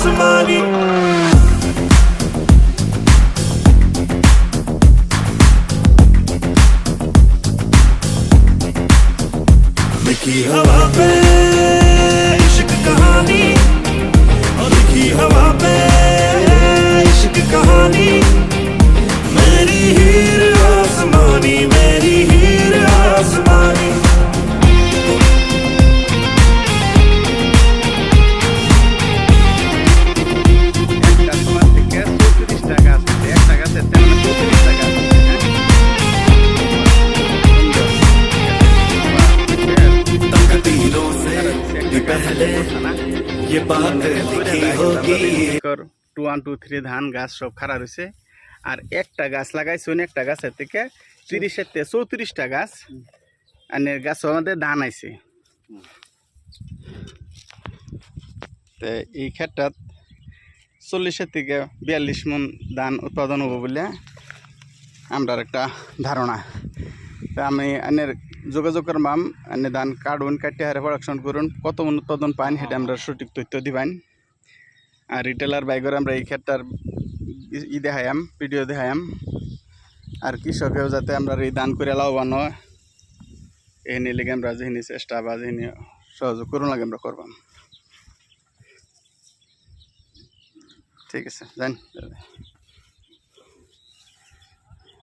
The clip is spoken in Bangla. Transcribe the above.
आसमानी लिखी हवा पे इश्क कहानी और लिखी हवा पे इश्क कहानी मेरी हीर आसमानी मेरी हीर आसमानी तकदीरों से भी पहले ये बात लिखी होगी 2 1 2 3 ধান গাছ সব খাড়া রয়েছে আর একটা গাছ লাগাইছি একটা গাছের থেকে 30 থেকে 34টা গাছ আর গাছ আমাদের ধান আইছে তো এই ক্ষেত্রে 40 থেকে 42 মন ধান উৎপাদন হবে বলে আমরা একটা ধারণা তো আমি আনের যোগাযোগ করবাম আনে ধান কাটুন কাটিয়ে হারে প্রোডাকশন করুন কত মন উৎপাদন পান সেটা আমরা সঠিক তথ্য দিবেন আর রিটেলার বাইগর আমরা এই ক্ষেত্রে দেখাইম ভিডিও দেখাইম আর কৃষকেও যাতে আমরা এই দান করে লাভবান হয় এনে লেগে আমরা যেখানে চেষ্টা বা যেখানে সহযোগ করুন লাগে আমরা করবাম ঠিক আছে জান